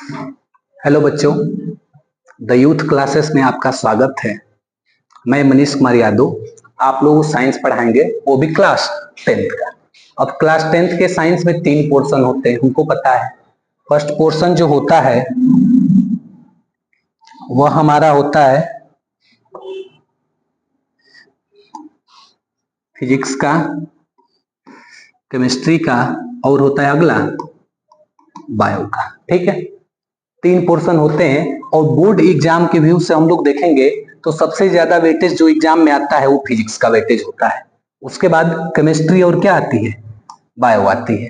Hello बच्चों, the youth classes में आपका स्वागत है। मैं मनीष कुमार यादव आप लोगों को साइंस पढ़ाएंगे, वो भी क्लास 10th का। अब क्लास 10th के साइंस में 3 पोर्शन होते हैं, हमको पता है। फर्स्ट पोर्शन जो होता है वह हमारा होता है फिजिक्स का, केमिस्ट्री का और होता है अगला बायो का। ठीक है, 3 पोर्शन होते हैं और बोर्ड एग्जाम के व्यू से हम लोग देखेंगे तो सबसे ज्यादा वेटेज जो एग्जाम में आता है वो फिजिक्स का वेटेज होता है। उसके बाद केमिस्ट्री और क्या आती है, बायो आती है।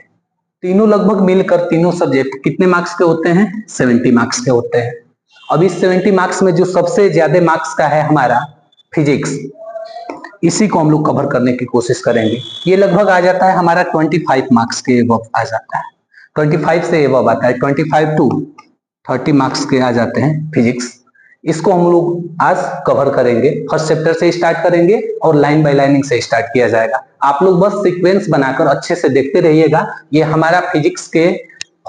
तीनों लगभग मिलकर तीनों सब्जेक्ट कितने मार्क्स के होते हैं, 70 मार्क्स के होते हैं। अब इस 70 मार्क्स में जो सबसे ज्यादा मार्क्स का है हमारा फिजिक्स, इसी को हम लोग कवर करने की कोशिश करेंगे। ये लगभग आ जाता है हमारा 25 मार्क्स के एबव आ जाता है, 25 से एबव आता है, 25 टू 30 मार्क्स के आ जाते हैं फिजिक्स। इसको हम लोग आज कवर करेंगे। फर्स्ट चैप्टर से स्टार्ट करेंगे और लाइन बाय लाइनिंग से स्टार्ट किया जाएगा। आप लोग बस सीक्वेंस बनाकर अच्छे से देखते रहिएगा। ये हमारा फिजिक्स के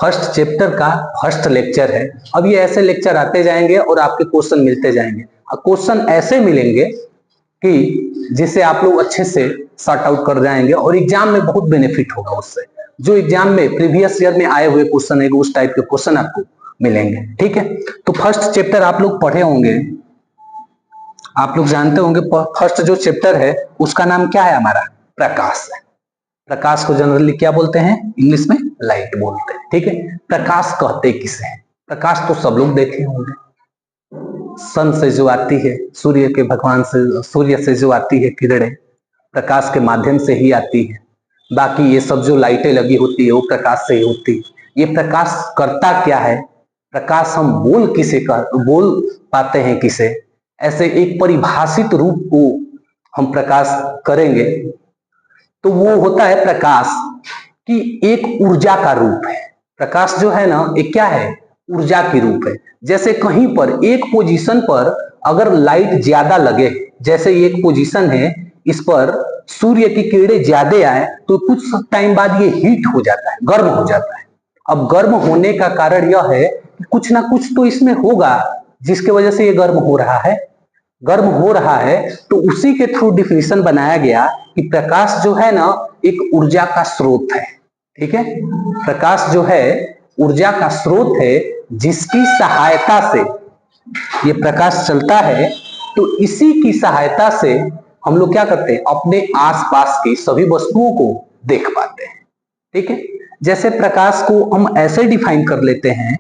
फर्स्ट चैप्टर का फर्स्ट लेक्चर है। अब ये ऐसे लेक्चर आते जाएंगे और आपके क्वेश्चन मिलते जाएंगे। क्वेश्चन ऐसे मिलेंगे कि जिसे आप लोग अच्छे से सॉर्ट आउट कर जाएंगे और एग्जाम में बहुत बेनिफिट होगा उससे। जो एग्जाम में प्रीवियस ईयर में आए हुए क्वेश्चन है उस टाइप के क्वेश्चन आपको मिलेंगे। ठीक है, तो फर्स्ट चैप्टर आप लोग पढ़े होंगे, आप लोग जानते होंगे फर्स्ट जो चैप्टर है उसका नाम क्या है, हमारा प्रकाश है। प्रकाश को जनरली क्या बोलते हैं, इंग्लिश में लाइट बोलते हैं। ठीक है, प्रकाश कहते किसे हैं? प्रकाश तो सब लोग देखे होंगे, सन से जो आती है, सूर्य के भगवान से, सूर्य से जो आती है किरणें, प्रकाश के माध्यम से ही आती है। बाकी ये सब जो लाइटें लगी होती है वो प्रकाश से ही होती है। ये प्रकाश करता क्या है, प्रकाश हम बोल पाते हैं किसे, ऐसे एक परिभाषित रूप को हम प्रकाश करेंगे तो वो होता है प्रकाश की एक ऊर्जा का रूप है। प्रकाश जो है ना, एक क्या है, ऊर्जा की रूप है। जैसे कहीं पर एक पोजीशन पर अगर लाइट ज्यादा लगे, जैसे एक पोजीशन है, इस पर सूर्य की किरणें ज्यादा आए तो कुछ टाइम बाद ये हीट हो जाता है, गर्म हो जाता है। अब गर्म होने का कारण यह है कि कुछ ना कुछ तो इसमें होगा जिसकी वजह से ये गर्म हो रहा है। गर्म हो रहा है तो उसी के थ्रू डिफिनेशन बनाया गया कि प्रकाश जो है ना एक ऊर्जा का स्रोत है। ठीक है, प्रकाश जो है ऊर्जा का स्रोत है जिसकी सहायता से ये प्रकाश चलता है। तो इसी की सहायता से हम लोग क्या करते हैं, अपने आसपास की सभी वस्तुओं को देख पाते हैं। ठीक है, जैसे प्रकाश को हम ऐसे डिफाइन कर लेते हैं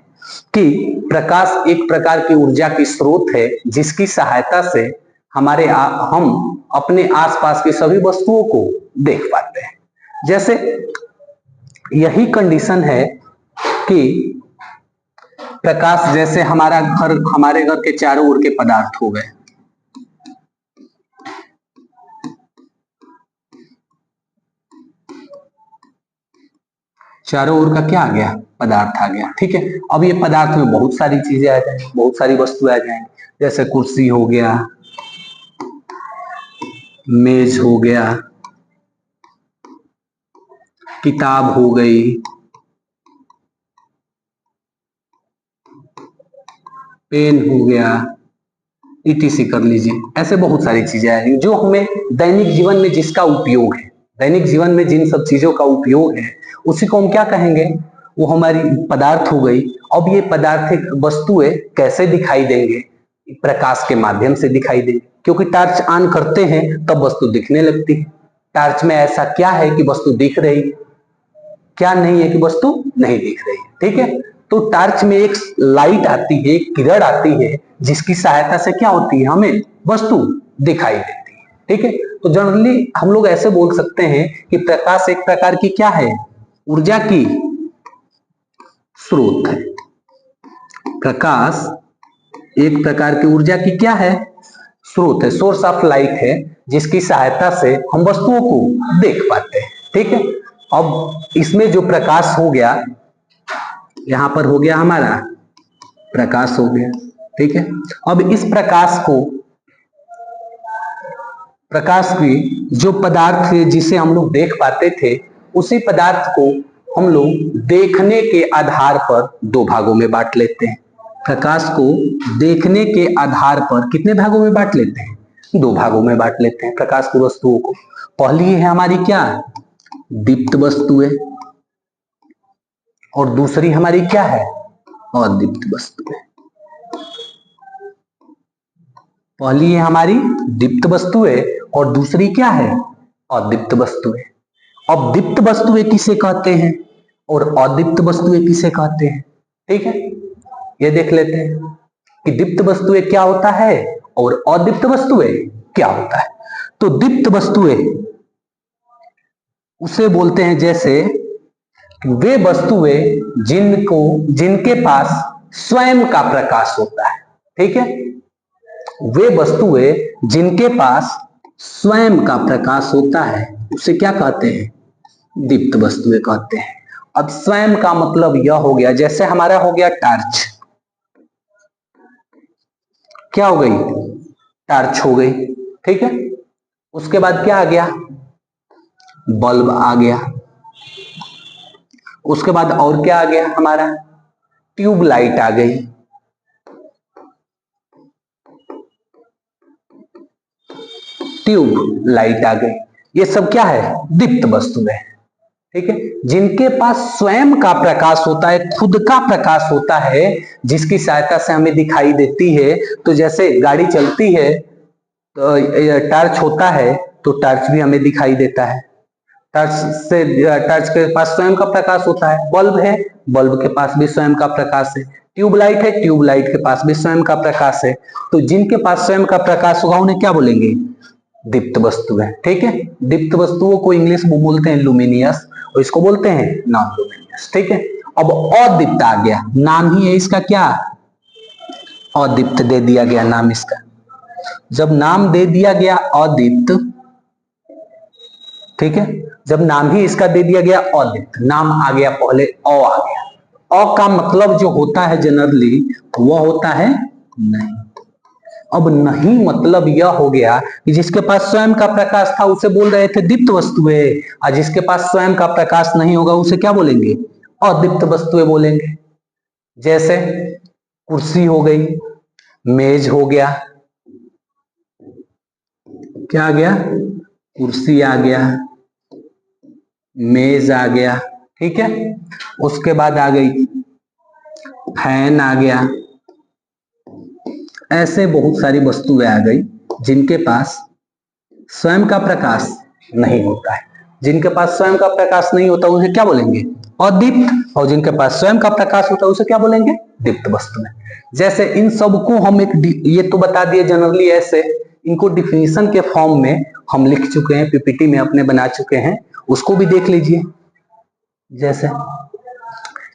कि प्रकाश एक प्रकार की ऊर्जा की स्रोत है जिसकी सहायता से हम अपने आसपास की सभी वस्तुओं को देख पाते हैं। जैसे यही कंडीशन है कि प्रकाश, जैसे हमारे घर के चारों ओर के पदार्थ हो गए, चारों ओर का क्या आ गया, पदार्थ आ गया। ठीक है, अब ये पदार्थ में बहुत सारी चीजें आ जाएंगी, बहुत सारी वस्तुएं आ जाएंगी। जैसे कुर्सी हो गया, मेज हो गया, किताब हो गई, पेन हो गया, ईटीसी कर लीजिए। ऐसे बहुत सारी चीजें आ रही जो हमें दैनिक जीवन में जिसका उपयोग है, दैनिक जीवन में जिन सब चीजों का उपयोग है उसी को हम क्या कहेंगे, वो हमारी पदार्थ हो गई। अब ये पदार्थ वस्तुएं कैसे दिखाई देंगे, प्रकाश के माध्यम से दिखाई देंगे, क्योंकि टॉर्च ऑन करते हैं तब वस्तु दिखने लगती है। टॉर्च में ऐसा क्या है कि वस्तु दिख रही, क्या नहीं है कि वस्तु नहीं दिख रही। ठीक है, तो टॉर्च में एक लाइट आती है, एक किरण आती है जिसकी सहायता से क्या होती है, हमें वस्तु दिखाई देती है। ठीक है, तो जनरली हम लोग ऐसे बोल सकते हैं कि प्रकाश एक प्रकार की क्या है, ऊर्जा की स्रोत है। प्रकाश एक प्रकार की ऊर्जा की क्या है, स्रोत है, सोर्स ऑफ लाइट है जिसकी सहायता से हम वस्तुओं को देख पाते हैं। ठीक है, अब इसमें जो प्रकाश हो गया, यहां पर हो गया हमारा प्रकाश हो गया। ठीक है, अब इस प्रकाश की जो पदार्थ जिसे हम लोग देख पाते थे, उसी पदार्थ को हम लोग देखने के आधार पर दो भागों में बांट लेते हैं। प्रकाश को देखने के आधार पर कितने भागों में बांट लेते हैं? दो भागों में बांट लेते हैं प्रकाश की वस्तुओं को। पहली है हमारी क्या? दीप्त वस्तुएं, और दूसरी हमारी क्या है? अदीप्त वस्तुएं। पहली है हमारी दीप्त वस्तुएं और दूसरी क्या है? अदीप्त वस्तुएं। अब दीप्त वस्तुएं किसे कहते हैं और अदीप्त वस्तुएं किसे कहते हैं? ठीक है, ये देख लेते हैं कि दीप्त वस्तुएं क्या होता है और अदीप्त वस्तुएं क्या होता है। तो दीप्त वस्तुएं उसे बोलते हैं जैसे वे वस्तुएं जिनके पास स्वयं का प्रकाश होता है। ठीक है, वे वस्तुएं जिनके पास स्वयं का प्रकाश होता है उसे क्या कहते हैं? दीप्त वस्तुएं कहते हैं। अब स्वयं का मतलब यह हो गया, जैसे हमारा हो गया टार्च, क्या हो गई? टार्च हो गई। ठीक है, उसके बाद क्या आ गया? बल्ब आ गया। उसके बाद और क्या आ गया हमारा? ट्यूबलाइट आ गई। ट्यूबलाइट आ गई। ये सब क्या है? दीप्त वस्तुएं। ठीक है, जिनके पास स्वयं का प्रकाश होता है, खुद का प्रकाश होता है, जिसकी सहायता से हमें दिखाई देती है। तो जैसे गाड़ी चलती है तो टॉर्च होता है, तो टॉर्च भी हमें दिखाई देता है। टॉर्च के पास स्वयं का प्रकाश होता है। बल्ब है, बल्ब के पास भी स्वयं का प्रकाश है। ट्यूबलाइट है, ट्यूबलाइट के पास भी स्वयं का प्रकाश है। तो जिनके पास स्वयं का प्रकाश होगा उन्हें क्या बोलेंगे? दीप्त वस्तु है। ठीक है, दीप्त वस्तुओं को इंग्लिश में बोलते हैं लुमिनियस और इसको बोलते हैं नॉन लुमिनियस। ठीक है, अब अदीप्त आ गया, नाम ही है इसका क्या? अदीप्त दे दिया गया नाम इसका। जब नाम दे दिया गया अदीप्त, ठीक है, जब नाम ही इसका दे दिया गया अदीप्त, नाम आ गया पहले अ आ गया। अ का मतलब जो होता है जनरली वह होता है नहीं। अब नहीं मतलब यह हो गया कि जिसके पास स्वयं का प्रकाश था उसे बोल रहे थे दीप्त वस्तुएं, और जिसके पास स्वयं का प्रकाश नहीं होगा उसे क्या बोलेंगे? अदीप्त वस्तुएं बोलेंगे। जैसे कुर्सी हो गई, मेज हो गया, क्या आ गया? कुर्सी आ गया, मेज आ गया। ठीक है, उसके बाद आ गई फैन आ गया। ऐसे बहुत सारी वस्तुएं आ गई जिनके पास स्वयं का प्रकाश नहीं होता है। जिनके पास स्वयं का प्रकाश नहीं होता उसे क्या बोलेंगे? अदीप्त। और जिनके पास स्वयं का प्रकाश होता है उसे क्या बोलेंगे? दीप्त वस्तुएं। जैसे इन सबको हम ये तो बता दिए जनरली, ऐसे इनको डिफिनीशन के फॉर्म में हम लिख चुके हैं, पीपीटी में अपने बना चुके हैं, उसको भी देख लीजिए। जैसे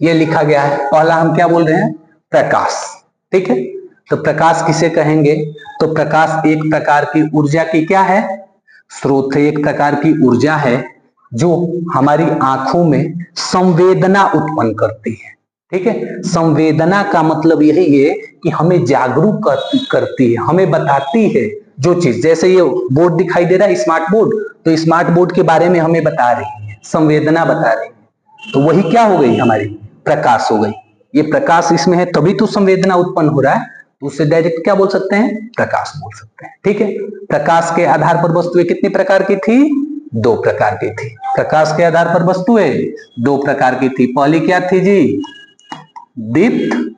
ये लिखा गया है, पहला हम क्या बोल रहे हैं? प्रकाश। ठीक है, तो प्रकाश किसे कहेंगे? तो प्रकाश एक प्रकार की ऊर्जा की क्या है? स्रोत है, एक प्रकार की ऊर्जा है जो हमारी आंखों में संवेदना उत्पन्न करती है। ठीक है, संवेदना का मतलब यही है कि हमें जागरूक करती है, हमें बताती है जो चीज, जैसे ये बोर्ड दिखाई दे रहा है स्मार्ट बोर्ड, तो स्मार्ट बोर्ड के बारे में हमें बता रही है, संवेदना बता रही है। तो वही क्या हो गई? हमारी प्रकाश हो गई। ये प्रकाश इसमें है तभी तो संवेदना उत्पन्न हो रहा है, तो उससे डायरेक्ट क्या बोल सकते हैं? प्रकाश बोल सकते हैं। ठीक है, प्रकाश के आधार पर वस्तुएं कितनी प्रकार की थी? दो प्रकार की थी। प्रकाश के आधार पर वस्तुएं दो प्रकार की थी। पहली क्या थी जी? दीप्त,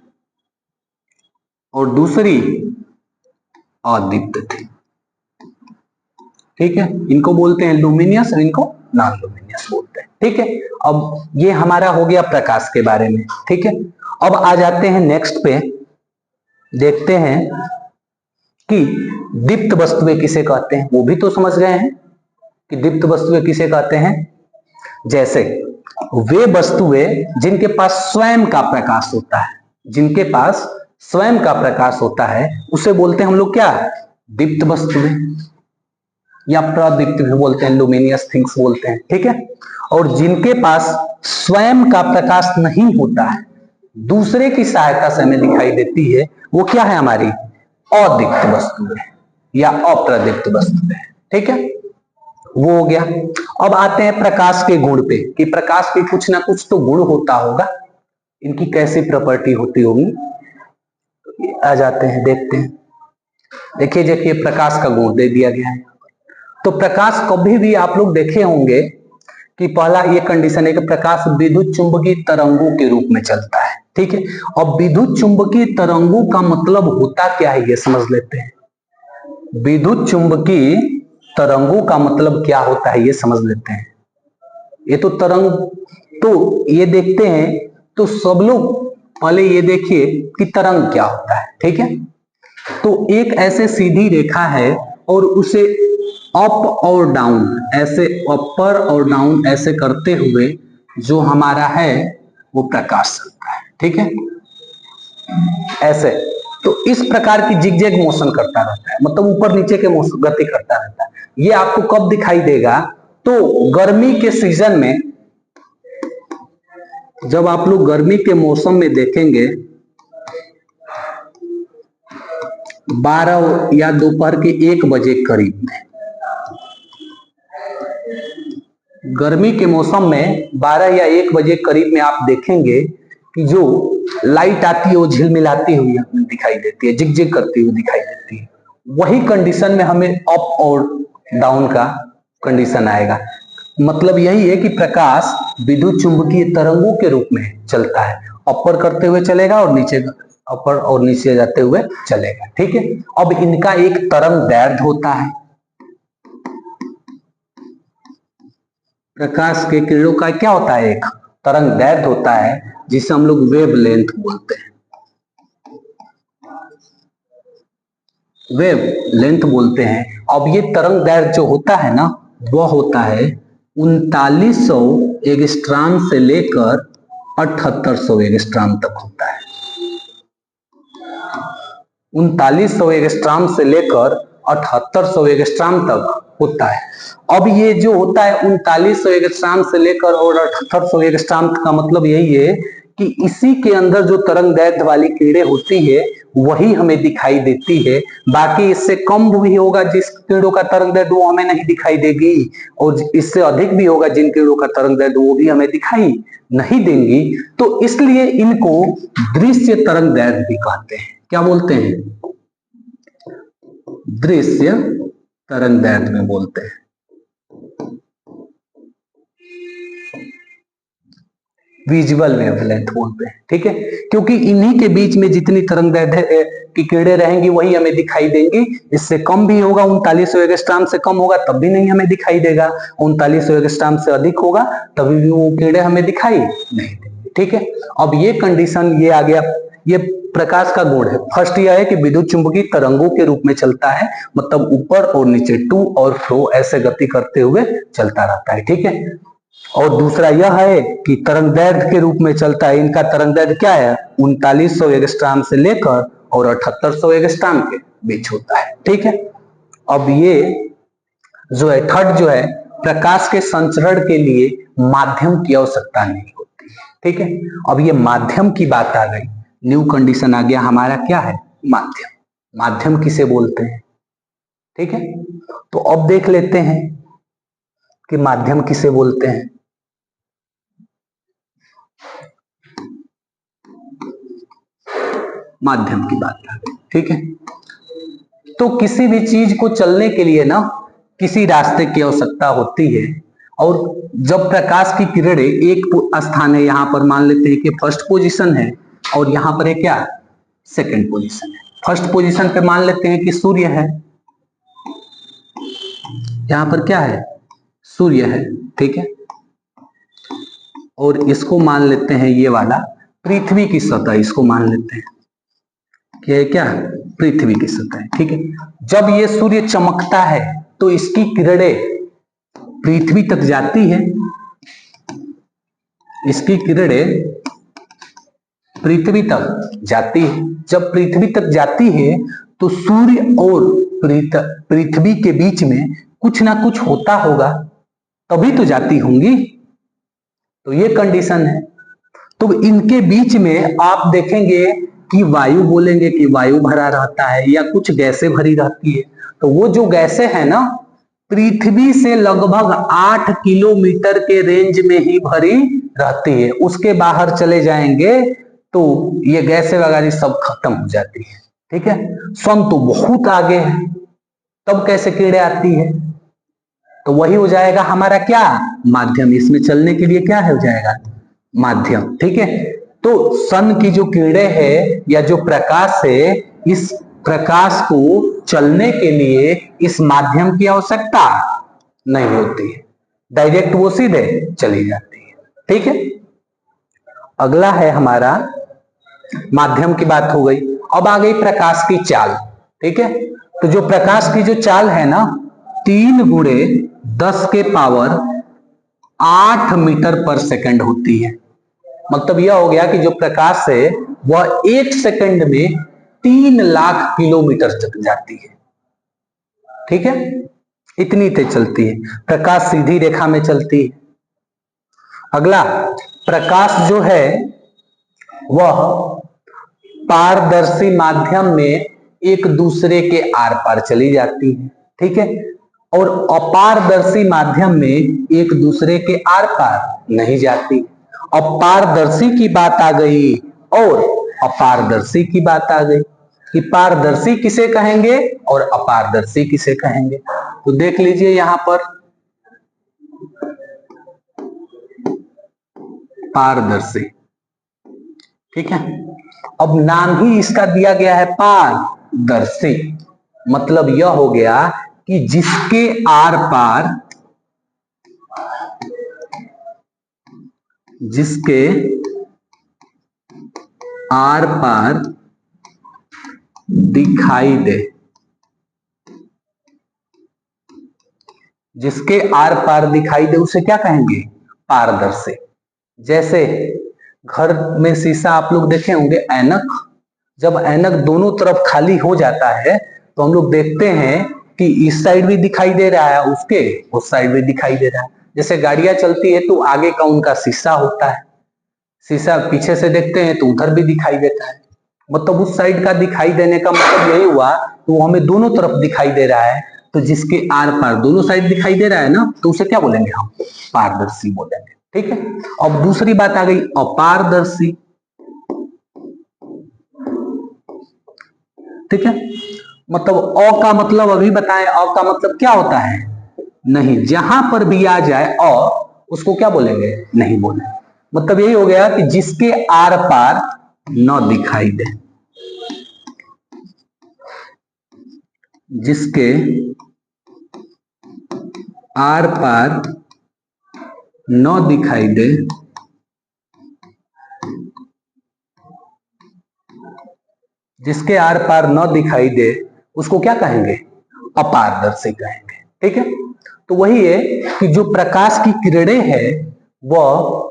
और दूसरी अदीप्त थी। ठीक है, इनको बोलते हैं लुमिनियस और इनको नॉन लुमिनियस बोलते हैं। ठीक है, अब ये हमारा हो गया प्रकाश के बारे में। ठीक है, अब आ जाते हैं नेक्स्ट पे, देखते हैं कि दीप्त वस्तुएं किसे कहते हैं। वो भी तो समझ गए हैं कि दीप्त वस्तुएं किसे कहते हैं। जैसे वे वस्तुएं जिनके पास स्वयं का प्रकाश होता है, जिनके पास स्वयं का प्रकाश होता है उसे बोलते हैं हम लोग क्या? दीप्त वस्तुएं, या प्रदीप्त भी बोलते हैं, लुमिनियस थिंग्स बोलते हैं। ठीक है, और जिनके पास स्वयं का प्रकाश नहीं होता है, दूसरे की सहायता से हमें दिखाई देती है, वो क्या है? हमारी अदीप्त वस्तुएं या अप्रदीप्त वस्तुएं। ठीक है, वो हो गया। अब आते हैं प्रकाश के गुण पे कि प्रकाश के कुछ ना कुछ तो गुण होता होगा, इनकी कैसी प्रॉपर्टी होती होगी। आ जाते हैं, देखते हैं। देखिए प्रकाश का गुण दे दिया गया है। तो प्रकाश कभी भी आप लोग देखे होंगे कि पहला ये कंडीशन है कि प्रकाश विद्युत चुंबकीय तरंगों के रूप में चलता है, ठीक है। अब विद्युत चुंबकीय तरंगों का मतलब होता क्या है ये समझ लेते हैं। विद्युत चुंबकीय तरंगों का मतलब क्या होता है ये समझ लेते हैं। ये तो तरंग, तो ये देखते हैं, तो सब लोग पहले ये देखिए कि तरंग क्या होता है, ठीक है। तो एक ऐसे सीधी रेखा है और उसे अप और डाउन, ऐसे अपर और डाउन ऐसे करते हुए जो हमारा है वो प्रकाश चलता है, ठीक है। ऐसे तो इस प्रकार की जिगजैग मोशन करता रहता है, मतलब ऊपर नीचे के मोशन गति करता रहता है। ये आपको कब दिखाई देगा, तो गर्मी के सीजन में, जब आप लोग गर्मी के मौसम में देखेंगे 12 या दोपहर के 1 बजे करीब में, गर्मी के मौसम में 12 या 1 बजे करीब में आप देखेंगे कि जो लाइट आती है वो झिलमिलाती हुई दिखाई देती है, जिग करती हुई दिखाई देती है। वही कंडीशन में हमें अप और डाउन का कंडीशन आएगा। मतलब यही है कि प्रकाश विद्युत चुंबकीय तरंगों के रूप में चलता है, अपर करते हुए चलेगा और नीचे, अपर और नीचे जाते हुए चलेगा, ठीक है। अब इनका एक तरंग दैर्ध्य होता है, प्रकाश के किरणों का क्या होता है, एक तरंग दैर्ध्य होता है जिसे हम लोग वेवलेंथ बोलते हैं, वेवलेंथ बोलते हैं। अब ये तरंग दैर्ध्य जो होता है ना, वह होता है 3900 एंगस्ट्रॉम से लेकर 7800 एंगस्ट्रॉम तक होता है। 3900 एंगस्ट्रॉम से लेकर 7800 एंगस्ट्रॉम तक होता है। अब ये जो होता है 3900 एंगस्ट्रॉम से लेकर और 7800 एंगस्ट्रॉम का मतलब यही है कि इसी के अंदर जो तरंग दैर्ध्य वाली किरणें होती है वही हमें दिखाई देती है। बाकी इससे कम भी होगा जिस किरणों का तरंग दैर्ध्य वो हमें नहीं दिखाई देगी, और इससे अधिक भी होगा जिन किरणों का तरंग दैर्ध्य वो भी हमें दिखाई नहीं देंगी। तो इसलिए इनको दृश्य तरंग दैर्ध्य भी कहते हैं। क्या बोलते हैं, दृश्य तरंग दैर्ध्य में बोलते हैं। विजुअल वेवलेंथ बोलते हैं, ठीक है। क्योंकि इन्हीं के बीच में जितनी तरंग दैर्ध्य की किरणें रहेंगी वही हमें दिखाई देंगी। इससे कम भी होगा, 3900 एंगस्ट्रॉम से कम होगा तब भी नहीं हमें दिखाई देगा, 3900 एंगस्ट्रॉम से अधिक होगा तभी भी वो किरणें हमें दिखाई नहीं देंगी, ठीक है। अब ये कंडीशन ये आ गया, ये प्रकाश का गुण है। फर्स्ट यह है कि विद्युत चुंबकीय तरंगों के रूप में चलता है, मतलब ऊपर और नीचे, टू और फ्रो ऐसे गति करते हुए चलता रहता है, ठीक है। और दूसरा यह है कि तरंग दैर्ध्य के रूप में चलता है। इनका तरंग दैर्ध्य क्या है, 3900 एंगस्ट्रॉम से लेकर और 7800 एंगस्ट्रॉम के बीच होता है, ठीक है। अब ये जो है थर्ड जो है, प्रकाश के संचरण के लिए माध्यम की आवश्यकता नहीं होती है, ठीक है। अब ये माध्यम की बात आ गई, न्यू कंडीशन आ गया हमारा, क्या है, माध्यम। माध्यम किसे बोलते हैं, ठीक है। तो अब देख लेते हैं कि माध्यम किसे बोलते हैं। माध्यम की बात आ गई, ठीक है। तो किसी भी चीज को चलने के लिए ना किसी रास्ते की आवश्यकता होती है, और जब प्रकाश की किरणें एक स्थान है, यहां पर मान लेते हैं कि फर्स्ट पोजीशन है और यहां पर है क्या, सेकंड पोजीशन है। फर्स्ट पोजीशन पे मान लेते हैं कि सूर्य है, यहां पर क्या है, सूर्य है, ठीक है। और इसको मान लेते हैं ये वाला पृथ्वी की सतह, इसको मान लेते हैं कि क्या, पृथ्वी की सतह, ठीक है। जब ये सूर्य चमकता है तो इसकी किरणें पृथ्वी तक जाती है, इसकी किरणें पृथ्वी तक जाती है। जब पृथ्वी तक जाती है तो सूर्य और पृथ्वी के बीच में कुछ ना कुछ होता होगा तभी तो जाती होंगी, तो ये कंडीशन है। तो इनके बीच में आप देखेंगे कि वायु, बोलेंगे कि वायु भरा रहता है या कुछ गैसें भरी रहती है। तो वो जो गैसें हैं ना, पृथ्वी से लगभग 8 किलोमीटर के रेंज में ही भरी रहती है। उसके बाहर चले जाएंगे तो ये गैसें वगैरह सब खत्म हो जाती है। ठीक है, सन तो बहुत आगे है, तब कैसे किरणें आती है? तो वही हो जाएगा हमारा क्या, माध्यम। इसमें चलने के लिए क्या हो जाएगा, माध्यम। ठीक है, तो सन की जो किरणें है या जो प्रकाश है, इस प्रकाश को चलने के लिए इस माध्यम की आवश्यकता नहीं होती है, डायरेक्ट वो सीधे चली जाती है। ठीक है, अगला है हमारा, माध्यम की बात हो गई। अब आ गई प्रकाश की चाल। ठीक है, तो जो प्रकाश की जो चाल है ना, 3 गुणे 10 के पावर 8 मीटर पर सेकंड होती है। मतलब यह हो गया कि जो प्रकाश है वह 1 सेकंड में 3 लाख किलोमीटर तक जाती है। ठीक है, इतनी तेज चलती है। प्रकाश सीधी रेखा में चलती है। अगला, प्रकाश जो है वह पारदर्शी माध्यम में एक दूसरे के आर पार चली जाती है। ठीक है, और अपारदर्शी माध्यम में एक दूसरे के आर पार नहीं जाती। अब पारदर्शी की बात आ गई और अपारदर्शी की बात आ गई कि पारदर्शी किसे कहेंगे और अपारदर्शी किसे कहेंगे। तो देख लीजिए यहां पर, पारदर्शी। ठीक है, अब नाम ही इसका दिया गया है पारदर्शी, मतलब यह हो गया कि जिसके आर पार, जिसके आर पार दिखाई दे, जिसके आर पार दिखाई दे उसे क्या कहेंगे, पारदर्शी। जैसे घर में शीशा आप लोग देखे होंगे, ऐनक, जब ऐनक दोनों तरफ खाली हो जाता है तो हम लोग देखते हैं कि इस साइड भी दिखाई दे रहा है, उसके उस साइड भी दिखाई दे रहा है। जैसे गाड़ियां चलती है तो आगे का उनका शीशा होता है, शीशा पीछे से देखते हैं तो उधर भी दिखाई देता है। मतलब उस साइड का दिखाई देने का मतलब यही हुआ कि वो हमें दोनों तरफ दिखाई दे रहा है। तो जिसके आर पार दोनों साइड दिखाई दे रहा है ना, तो उसे क्या बोलेंगे हम, पारदर्शी बोलेंगे। ठीक है, अब दूसरी बात आ गई अपारदर्शी। ठीक है, मतलब अ का मतलब अभी बताएं, अ का मतलब क्या होता है, नहीं। जहां पर भी आ जाए अ, उसको क्या बोलेंगे, नहीं बोलेंगे। मतलब यही हो गया कि जिसके आर पार न दिखाई दे, जिसके आर पार न दिखाई दे, जिसके आर पार न दिखाई दे उसको क्या कहेंगे, अपारदर्शी कहेंगे। ठीक है, तो वही है कि जो प्रकाश की किरणें हैं वह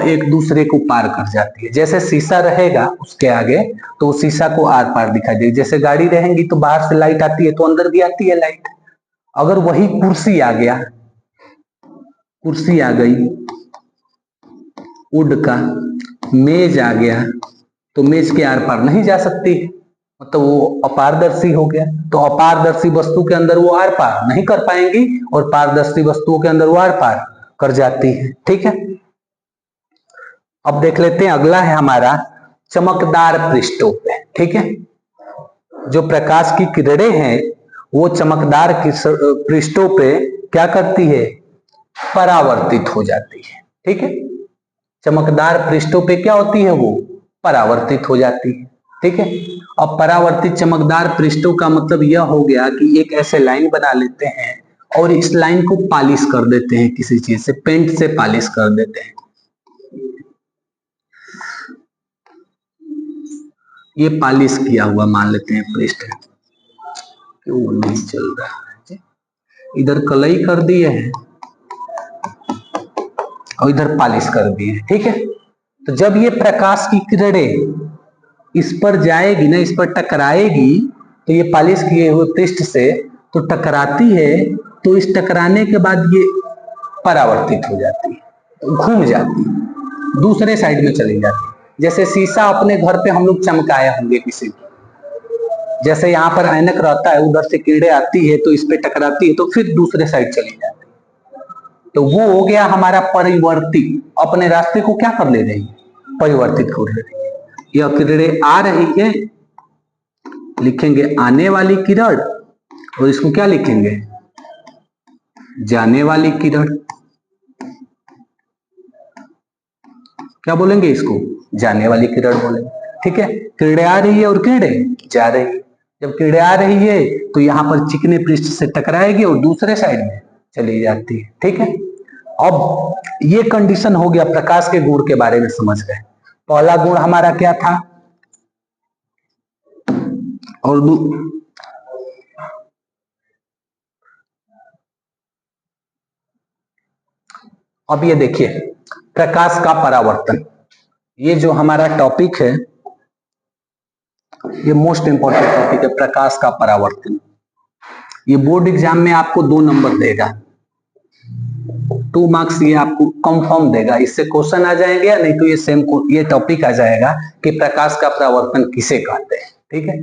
एक दूसरे को पार कर जाती है। जैसे शीशा रहेगा उसके आगे तो शीशा को आर पार दिखाई देगी। जैसे गाड़ी रहेंगी तो बाहर से लाइट आती है तो अंदर भी आती है लाइट। अगर वही कुर्सी आ गया, कुर्सी आ गई वुड का, मेज आ गया तो मेज के आर पार नहीं जा सकती, मतलब वो अपारदर्शी हो गया। तो अपारदर्शी वस्तु के अंदर वो आर पार नहीं कर पाएंगी और पारदर्शी वस्तुओं के अंदर वो आर पार कर जाती है। ठीक है, अब देख लेते हैं, अगला है हमारा चमकदार पृष्ठों पे। ठीक है, जो प्रकाश की किरणें हैं वो चमकदार पृष्ठों पे क्या करती है, परावर्तित हो जाती है। ठीक है, चमकदार पृष्ठों पे क्या होती है, वो परावर्तित हो जाती है। ठीक है, अब परावर्तित चमकदार पृष्ठों का मतलब यह हो गया कि एक ऐसे लाइन बना लेते हैं और इस लाइन को पॉलिश कर देते हैं, किसी चीज से, पेंट से पॉलिश कर देते हैं। ये पॉलिश किया हुआ मान लेते हैं पृष्ठ, क्यों नहीं चल रहा है, इधर कलई कर दिए हैं और इधर पॉलिश कर दिए हैं। ठीक है, तो जब ये प्रकाश की किरणें इस पर जाएगी ना, इस पर टकराएगी, तो ये पॉलिश किए हुए पृष्ठ से तो टकराती है, तो इस टकराने के बाद ये परावर्तित हो जाती है, घूम जाती है, दूसरे साइड में चली जाती है। जैसे शीशा अपने घर पे हम लोग चमकाए होंगे किसी को, जैसे यहाँ पर ऐनक रहता है, उधर से किरणें आती है तो इस पे टकराती है तो फिर दूसरे साइड चली जाती है। तो वो हो गया हमारा परिवर्तित, अपने रास्ते को क्या कर ले रही है, परिवर्तित हो रही है। यह किरणें आ रही है, लिखेंगे आने वाली किरण, और इसको क्या लिखेंगे, जाने वाली किरण। क्या बोलेंगे इसको, जाने वाली किरण बोलेंगे। ठीक है, किरणें आ रही है और किरणें जा रही है। जब किरणें आ रही है तो यहाँ पर चिकने पृष्ठ से टकराएगी और दूसरे साइड में चली जाती है। ठीक है, अब ये कंडीशन हो गया, प्रकाश के गुण के बारे में समझ गए। पहला गुण हमारा क्या था, और अब ये देखिए प्रकाश का परावर्तन, ये जो हमारा टॉपिक है ये मोस्ट इंपॉर्टेंट टॉपिक है, प्रकाश का परावर्तन। ये बोर्ड एग्जाम में आपको 2 नंबर देगा, 2 मार्क्स ये आपको कंफर्म देगा। इससे क्वेश्चन आ जाएंगे या नहीं तो ये सेम ये टॉपिक आ जाएगा कि प्रकाश का परावर्तन किसे कहते हैं। ठीक है,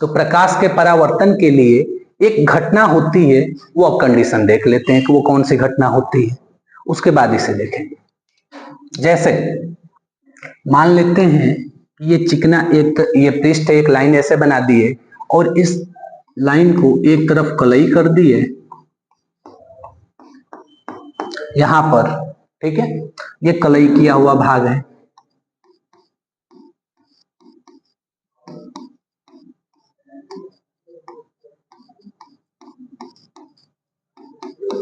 तो प्रकाश के परावर्तन के लिए एक घटना होती है, वो अब कंडीशन देख लेते हैं कि वो कौन सी घटना होती है, उसके बाद इसे देखेंगे। जैसे मान लेते हैं ये चिकना एक ये पृष्ठ एक लाइन ऐसे बना दी है और इस लाइन को एक तरफ कलई कर दी है यहां पर। ठीक है, ये कलई किया हुआ भाग है,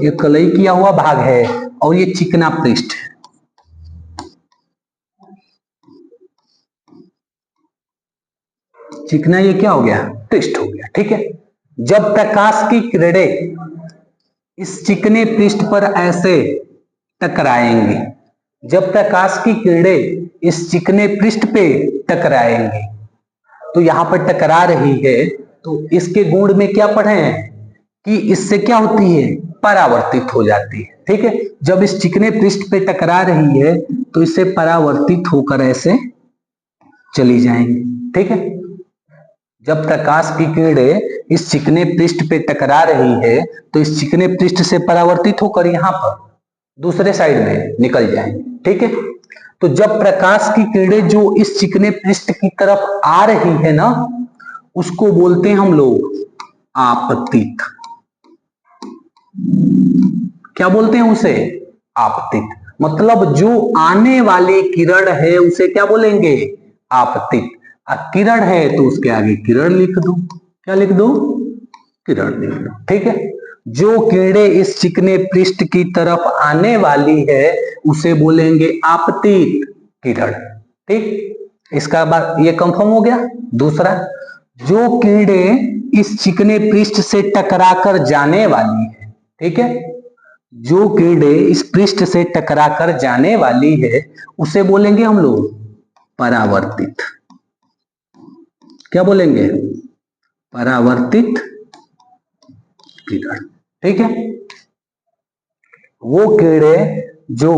ये कलई किया हुआ भाग है और ये चिकना पृष्ठ है। चिकना ये क्या हो गया, पृष्ठ हो गया। ठीक है, जब प्रकाश की किरणें इस चिकने पृष्ठ पर ऐसे टकराएंगी, जब प्रकाश की किरणें इस चिकने पृष्ठ पे टकराएंगी, तो यहां पर टकरा रही है तो इसके गुण में क्या पढ़े हैं कि इससे क्या होती है, परावर्तित हो जाती है। ठीक है, जब इस चिकने पृष्ठ पे टकरा रही है तो इससे परावर्तित होकर ऐसे चली जाएंगी। ठीक है, जब प्रकाश की किरणें इस चिकने पृष्ठ पे टकरा रही है तो इस चिकने पृष्ठ से परावर्तित होकर यहां पर दूसरे साइड में निकल जाएंगे। ठीक है, तो जब प्रकाश की किरणें जो इस चिकने पृष्ठ की तरफ आ रही है ना, उसको बोलते हैं हम लोग आपतित। क्या बोलते हैं उसे, आपतित। मतलब जो आने वाली किरण है उसे क्या बोलेंगे, आपतित। किरण है तो उसके आगे किरण लिख दो, क्या लिख दो, किरण लिख दो। ठीक है, जो किरणें इस चिकने पृष्ठ की तरफ आने वाली है उसे बोलेंगे आपतित किरण। ठीक, इसका बाद ये कंफर्म हो गया। दूसरा, जो किरणें इस चिकने पृष्ठ से टकराकर जाने वाली है, ठीक है, जो किरणें इस पृष्ठ से टकराकर जाने वाली है उसे बोलेंगे हम लोग परावर्तित। क्या बोलेंगे, परावर्तित किरण। ठीक है, वो किरणें जो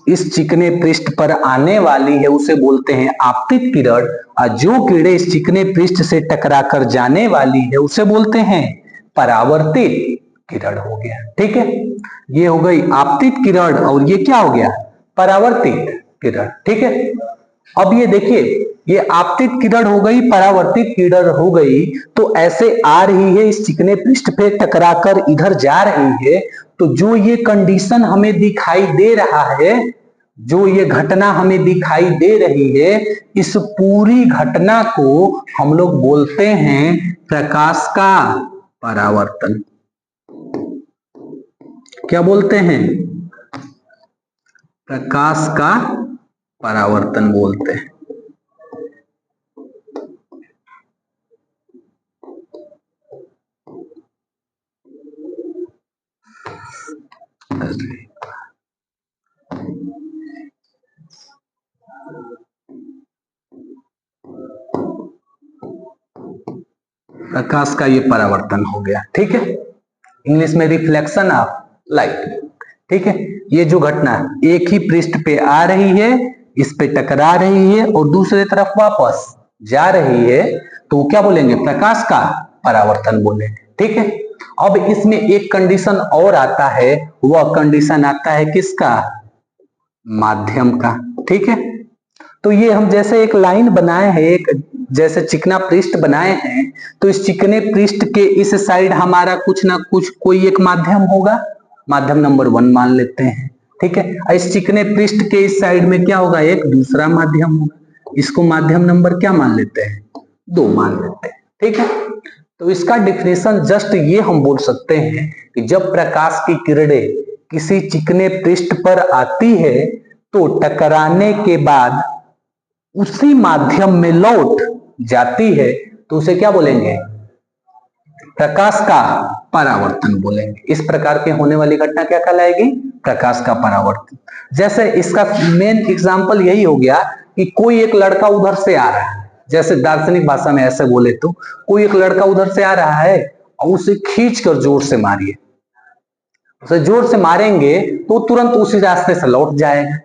इस चिकने पृष्ठ पर आने वाली है उसे बोलते हैं आपतित किरण, और जो किरणें इस चिकने पृष्ठ से टकराकर जाने वाली है उसे बोलते हैं परावर्तित किरण हो गया। ठीक है, ये हो गई आपतित किरण और ये क्या हो गया, परावर्तित किरण। ठीक है, अब ये देखिए ये आपतित किरण हो गई, परावर्तित किरण हो गई, तो ऐसे आ रही है इस चिकने पृष्ठ पे टकराकर इधर जा रही है। तो जो ये कंडीशन हमें दिखाई दे रहा है, जो ये घटना हमें दिखाई दे रही है, इस पूरी घटना को हम लोग बोलते हैं प्रकाश का परावर्तन। क्या बोलते हैं, प्रकाश का परावर्तन बोलते हैं। प्रकाश का ये परावर्तन हो गया। ठीक है, इंग्लिश में रिफ्लेक्शन ऑफ लाइट। ठीक है, ये जो घटना एक ही पृष्ठ पे आ रही है, इस पे टकरा रही है और दूसरे तरफ वापस जा रही है तो क्या बोलेंगे, प्रकाश का परावर्तन बोलेंगे। ठीक है, अब इसमें एक कंडीशन और आता है, वह कंडीशन आता है किसका, माध्यम का। ठीक है, तो ये हम जैसे एक लाइन बनाए हैं, एक जैसे चिकना पृष्ठ बनाए हैं, तो इस चिकने पृष्ठ के इस साइड हमारा कुछ ना कुछ कोई एक माध्यम होगा, माध्यम नंबर 1 मान लेते हैं। ठीक है, इस चिकने पृष्ठ के इस साइड में क्या होगा, एक दूसरा माध्यम होगा, इसको माध्यम नंबर क्या मान लेते हैं, 2 मान लेते हैं। ठीक है, तो इसका डिफिनेशन जस्ट ये हम बोल सकते हैं कि जब प्रकाश की किरणें किसी चिकने पृष्ठ पर आती है तो टकराने के बाद उसी माध्यम में लौट जाती है, तो उसे क्या बोलेंगे, प्रकाश का परावर्तन बोलेंगे। इस प्रकार के होने वाली घटना क्या कहलाएगी, प्रकाश का परावर्तन। जैसे इसका मेन एग्जांपल यही हो गया कि कोई एक लड़का उधर से आ रहा है, जैसे दार्शनिक भाषा में ऐसे बोले तो कोई एक लड़का उधर से आ रहा है और उसे खींच कर जोर से मारिए, उसे जोर से मारेंगे तो तुरंत उसी रास्ते से लौट जाएगा।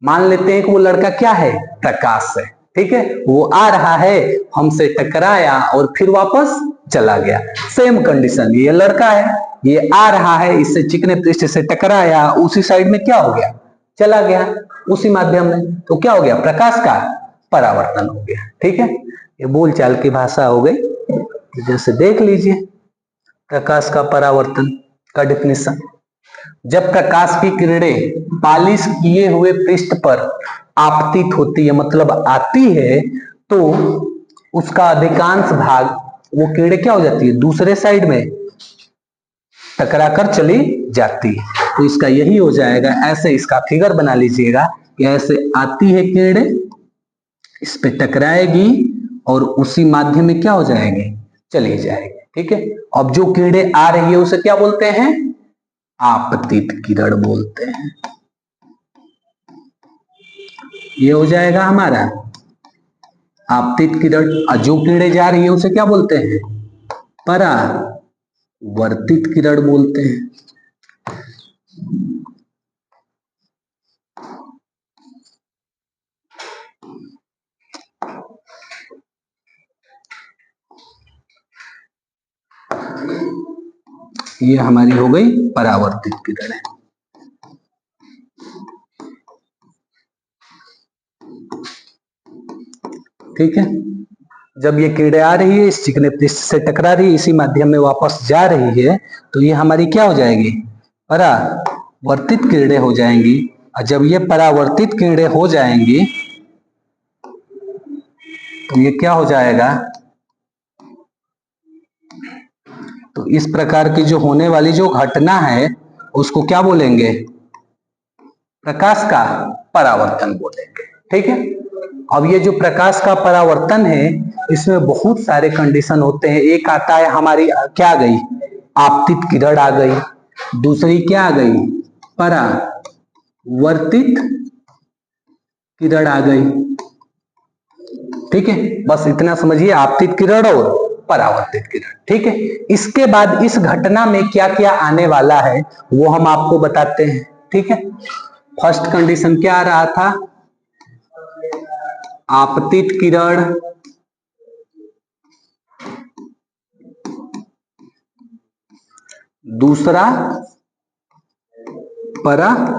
मान लेते हैं कि वो लड़का क्या है, प्रकाश है। ठीक है, वो आ रहा है, हमसे टकराया और फिर वापस चला गया। सेम कंडीशन, ये लड़का है, ये आ रहा है, इससे चिकने पृष्ठ से टकराया, उसी साइड में क्या हो गया, चला गया उसी माध्यम में, तो क्या हो गया, प्रकाश का परावर्तन हो गया। ठीक है, ये बोलचाल की भाषा हो गई। जैसे देख लीजिए प्रकाश का परावर्तन का डिफिनेशन, जब प्रकाश की किरणें पालिश किए हुए पृष्ठ पर आपतित होती है, मतलब आती है, तो उसका अधिकांश भाग वो किरणें क्या हो जाती है, दूसरे साइड में टकराकर चली जाती है। तो इसका यही हो जाएगा, ऐसे इसका फिगर बना लीजिएगा कि ऐसे आती है किरणें, इस पे टकराएगी और उसी माध्यम में क्या हो जाएगी, चली जाएगी। ठीक है, अब जो किरणें आ रही है उसे क्या बोलते हैं, आपतित किरण बोलते हैं। ये हो जाएगा हमारा आपतित किरण। और जो किरणें जा रही है उसे क्या बोलते हैं, परावर्तित किरण बोलते हैं। ये हमारी हो गई परावर्तित किरण है। ठीक है, जब ये किरणें आ रही है, इस चिकने पृष्ठ से टकरा रही है, इसी माध्यम में वापस जा रही है, तो ये हमारी क्या हो जाएगी, परावर्तित किरणें हो जाएंगी। और जब ये परावर्तित किरणें हो जाएंगी तो ये क्या हो जाएगा, तो इस प्रकार की जो होने वाली जो घटना है उसको क्या बोलेंगे, प्रकाश का परावर्तन बोलेंगे। ठीक है, अब ये जो प्रकाश का परावर्तन है इसमें बहुत सारे कंडीशन होते हैं। एक आता है हमारी क्या आ गई, आपतित किरण आ गई, दूसरी क्या आ गई, परावर्तित किरण आ गई। ठीक है, बस इतना समझिए, आपतित किरण और परावर्तित किरण। ठीक है, इसके बाद इस घटना में क्या क्या आने वाला है वो हम आपको बताते हैं। ठीक है, फर्स्ट कंडीशन क्या आ रहा था, आपतित किरण दूसरा परावर्तित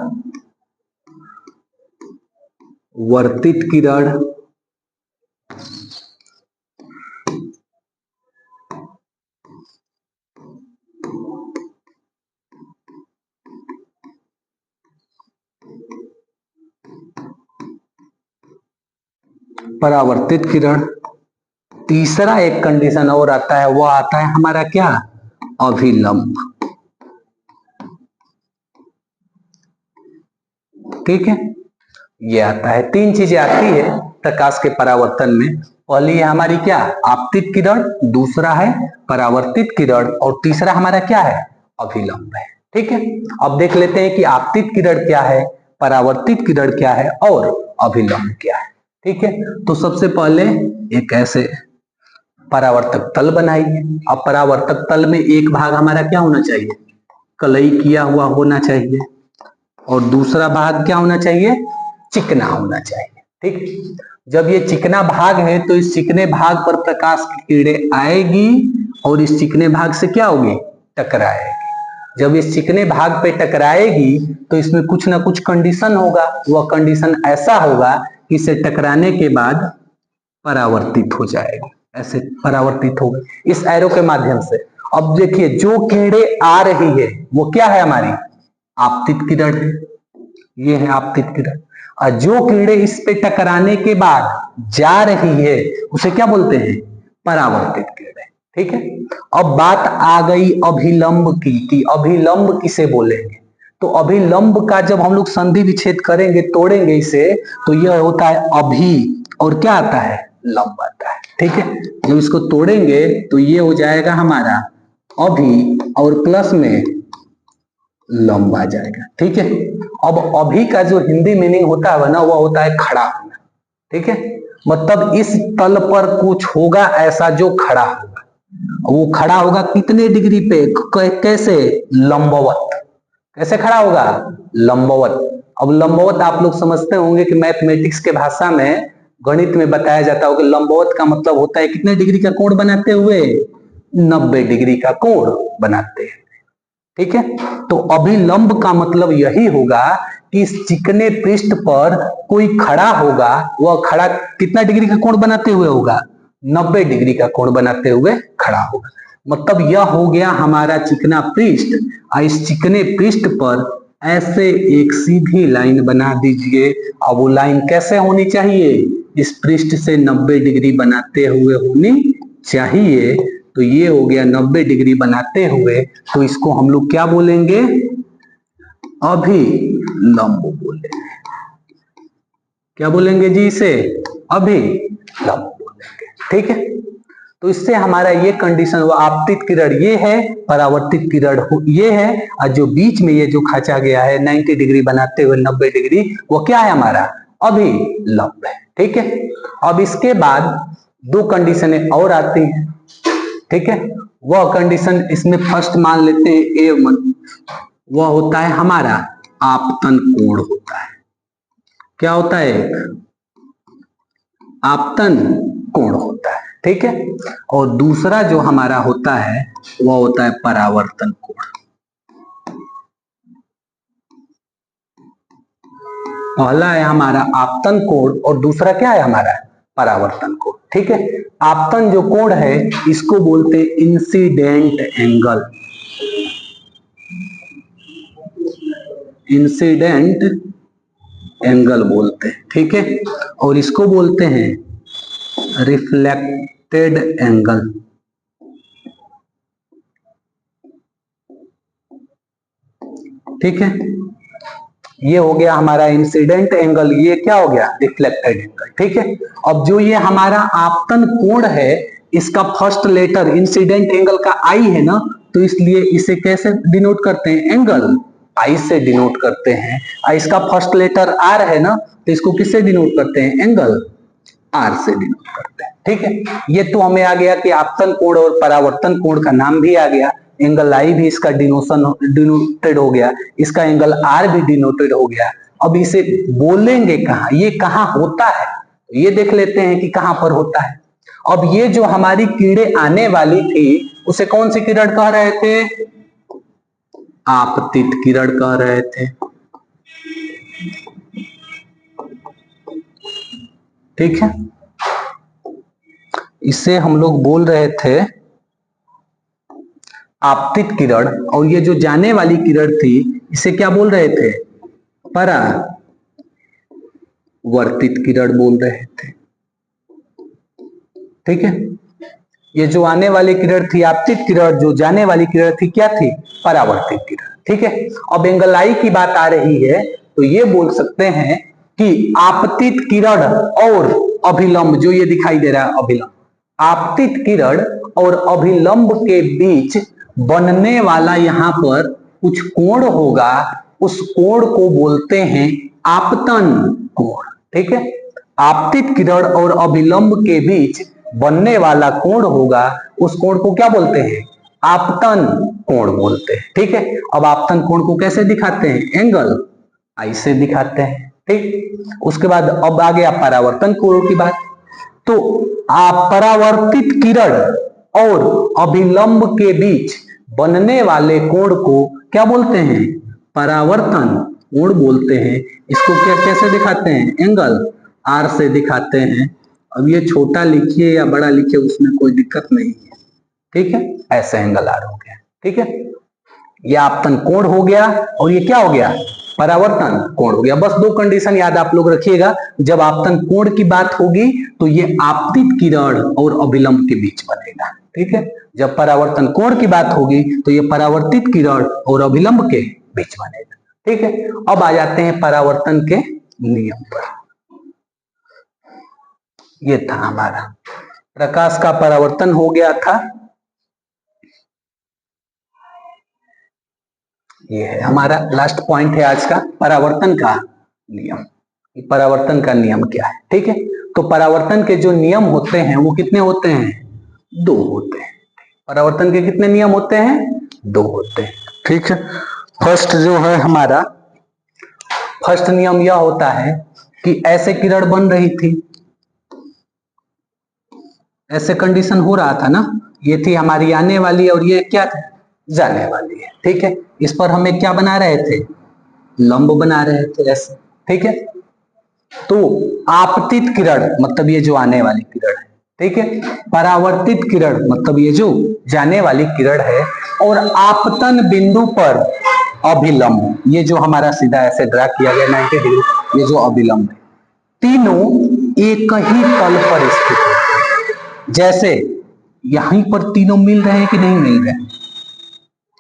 किरण। परावर्तित किरण, तीसरा एक कंडीशन और आता है, वो आता है हमारा क्या, अभिलंब। ठीक है, ये आता है, 3 चीजें आती है प्रकाश के परावर्तन में। पहली है हमारी क्या, आपतित किरण, दूसरा है परावर्तित किरण और तीसरा हमारा क्या है, अभिलंब है। ठीक है, अब देख लेते हैं कि आपतित किरण क्या है, परावर्तित किरण क्या है और अभिलंब क्या है। ठीक है, तो सबसे पहले एक ऐसे परावर्तक तल बनाइए। अब परावर्तक तल में एक भाग हमारा क्या होना चाहिए, कलई किया हुआ होना चाहिए और दूसरा भाग क्या होना चाहिए, चिकना होना चाहिए। ठीक। जब ये चिकना भाग है तो इस चिकने भाग पर प्रकाश की किरणें आएगी और इस चिकने भाग से क्या होगी, टकराएगी। जब इस चिकने भाग पे टकराएगी तो इसमें कुछ ना कुछ कंडीशन होगा, वह कंडीशन ऐसा होगा कि इसे टकराने के बाद परावर्तित हो जाएगा, ऐसे परावर्तित होगा इस एरो के माध्यम से। अब देखिए जो किरणें आ रही है वो क्या है, हमारी आपतित किरण है, ये है आपतित किरण। और जो किरणें इस पे टकराने के बाद जा रही है उसे क्या बोलते हैं, परावर्तित किरणें। ठीक है। अब बात आ गई अभिलंब की, कि अभिलंब किसे बोलेंगे। तो अभिलंब का जब हम लोग संधि विच्छेद करेंगे, तोड़ेंगे इसे, तो यह होता है अभी, और क्या आता है, लंब आता है। ठीक है। जब इसको तोड़ेंगे तो ये हो जाएगा हमारा अभी और प्लस में लंब आ जाएगा। ठीक है। अब अभी का जो हिंदी मीनिंग होता है ना, वह होता है खड़ा होना। ठीक है। मतलब इस तल पर कुछ होगा ऐसा जो खड़ा होगा। वो खड़ा होगा कितने डिग्री पे, कैसे, लंबवत। कैसे खड़ा होगा, लंबवत। अब लंबवत आप लोग समझते होंगे कि मैथमेटिक्स के भाषा में, गणित में बताया जाता होगा, लंबवत का मतलब होता है कितने डिग्री का कोण बनाते हुए, 90 डिग्री का कोण बनाते हैं। ठीक है। तो अभिलंब का मतलब यही होगा कि इस चिकने पृष्ठ पर कोई खड़ा होगा, वह खड़ा कितना डिग्री का कोण बनाते हुए होगा, 90 डिग्री का कोण बनाते हुए खड़ा होगा। मतलब यह हो गया हमारा चिकना पृष्ठ। और इस चिकने पृष्ठ पर ऐसे एक सीधी लाइन बना दीजिए। अब वो लाइन कैसे होनी चाहिए, इस पृष्ठ से 90 डिग्री बनाते हुए होनी चाहिए। तो ये हो गया 90 डिग्री बनाते हुए, तो इसको हम लोग क्या बोलेंगे, अभिलंब बोलेंगे। क्या बोलेंगे जी, इसे अभिलंब बोलेंगे। ठीक है। तो इससे हमारा ये कंडीशन, वो आपतित किरण ये है, परावर्तित किरण ये है, और जो बीच में ये जो खचा गया है 90 डिग्री बनाते हुए 90 डिग्री, वो क्या है, हमारा अभिलंब है। ठीक है। अब इसके बाद दो कंडीशनें और आती हैं। ठीक है। वह कंडीशन इसमें फर्स्ट मान लेते हैं ए, वह होता है हमारा आपतन कोण होता है। क्या होता है, आपतन कोण होता है। ठीक है। और दूसरा जो हमारा होता है वह होता है परावर्तन कोण। पहला है हमारा आपतन कोण और दूसरा क्या है हमारा, परावर्तन कोण। ठीक है। आपतन जो कोण है इसको बोलते हैं इंसिडेंट एंगल, इंसिडेंट एंगल बोलते हैं। ठीक है। और इसको बोलते हैं रिफ्लेक्टेड एंगल। ठीक है। ये हो गया हमारा इंसिडेंट एंगल, ये क्या हो गया, रिफ्लेक्टेड एंगल। ठीक है। अब जो ये हमारा आपतन कोण है, इसका फर्स्ट लेटर इंसिडेंट एंगल का आई है ना, तो इसलिए इसे कैसे डिनोट करते हैं, एंगल आई से डिनोट करते हैं। और इसका फर्स्ट लेटर आर है ना, तो इसको किससे डिनोट करते हैं, एंगल आर से डिनोट करते हैं। ठीक है। ये तो हमें आ गया कि आपतन कोण और परावर्तन कोण का नाम भी आ गया, एंगल आई भी इसका डिनोटेड हो गया, इसका एंगल आर भी डिनोटेड हो गया। अब इसे बोलेंगे कहाँ, ये कहाँ होता है, ये देख लेते हैं कि कहां पर होता है। अब ये जो हमारी किरणें आने वाली थी उसे कौन सी किरण कह रहे थे, आपतित किरण कह रहे थे। ठीक है। इसे हम लोग बोल रहे थे आपतित किरण, और ये जो जाने वाली किरण थी इसे क्या बोल रहे थे, परावर्तित किरण बोल रहे थे। ठीक है। ये जो आने वाली किरण थी आपतित किरण, जो जाने वाली किरण थी क्या थी, परावर्तित किरण। ठीक है। अब एंगल आई की बात आ रही है तो ये बोल सकते हैं कि आपतित किरण और अभिलंब, जो ये दिखाई दे रहा है अभिलंब, आपतित किरण और अभिलंब के बीच बनने वाला यहाँ पर कुछ कोण होगा, उस कोण को बोलते हैं आपतन कोण। ठीक है। आपतित किरण और अभिलंब के बीच बनने वाला कोण होगा, उस कोण को क्या बोलते हैं, आपतन कोण बोलते हैं। ठीक है। अब आपतन कोण को कैसे दिखाते हैं, एंगल आई से दिखाते हैं। ठीक। उसके बाद अब आ गया परावर्तन कोण की बात। तो परावर्तित किरण और अभिलंब के बीच बनने वाले कोण को क्या बोलते हैं? परावर्तन कोण बोलते हैं। इसको क्या कैसे दिखाते हैं? एंगल आर से दिखाते हैं। अब ये छोटा लिखिए या बड़ा लिखिए उसमें कोई दिक्कत नहीं है, ठीक है। ऐसे एंगल आर हो गया, ठीक है। ये आपतन कोण हो गया और ये क्या हो गया? परावर्तन कोण हो गया। बस दो कंडीशन याद आप लोग रखिएगा, जब आपतन कोण की बात होगी तो ये आपतित किरण और अभिलंब के बीच बनेगा, ठीक है। जब परावर्तन कोण की बात होगी तो ये परावर्तित किरण और अभिलंब के बीच बनेगा, ठीक है। अब आ जाते हैं परावर्तन के नियम पर। ये था हमारा प्रकाश का परावर्तन हो गया था। ये है हमारा लास्ट पॉइंट है आज का, परावर्तन का नियम। परावर्तन का नियम क्या है, ठीक है। तो परावर्तन के जो नियम होते हैं वो कितने होते हैं? दो होते हैं। परावर्तन के कितने नियम होते हैं? दो होते हैं, ठीक है। फर्स्ट जो है हमारा, फर्स्ट नियम यह होता है कि ऐसे किरण बन रही थी, ऐसे कंडीशन हो रहा था ना, ये थी हमारी आने वाली और ये क्या था? जाने वाली है, ठीक है। इस पर हमें क्या बना रहे थे? लंब बना रहे थे ऐसे, ठीक है। तो आपतित किरण मतलब ये जो आने वाली किरण है, ठीक है। परावर्तित किरण मतलब ये जो जाने वाली किरण है, और आपतन बिंदु पर अभिलंब, ये जो हमारा सीधा ऐसे ड्रा किया गया 90 डिग्री, ये जो अभिलंब है, तीनों एक ही तल पर स्थित है। जैसे यहीं पर तीनों मिल रहे हैं कि नहीं मिल रहे हैं?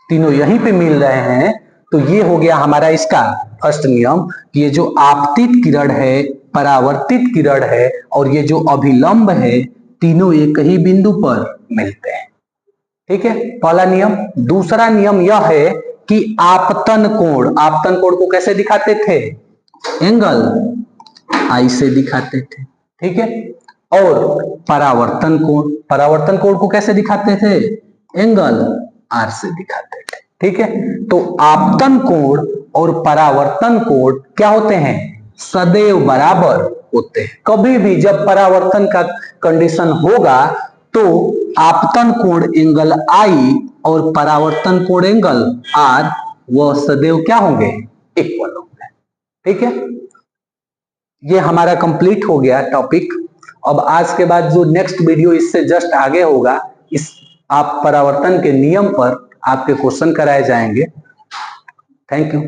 तीनों यहीं पे मिल रहे हैं, तो ये हो गया हमारा इसका फर्स्ट नियम कि ये जो आपतित किरण है, परावर्तित किरण है और ये जो अभिलंब है, तीनों एक ही बिंदु पर मिलते हैं, ठीक है। पहला नियम। दूसरा नियम यह है कि आपतन कोण, आपतन कोण को कैसे दिखाते थे? एंगल आई से दिखाते थे, ठीक है। और परावर्तन कोण, परावर्तन कोण को कैसे दिखाते थे? एंगल आर से दिखाते थे, ठीक है। तो आपतन कोण और परावर्तन कोण क्या होते हैं? सदैव बराबर होते हैं। कभी भी जब परावर्तन का कंडीशन होगा तो आपतन कोण एंगल आई और परावर्तन कोण एंगल आर, वह सदैव क्या होंगे? इक्वल होंगे, ठीक है। ये हमारा कंप्लीट हो गया टॉपिक। अब आज के बाद जो नेक्स्ट वीडियो इससे जस्ट आगे होगा, इस आप परावर्तन के नियम पर आपके क्वेश्चन कराए जाएंगे। Thank you.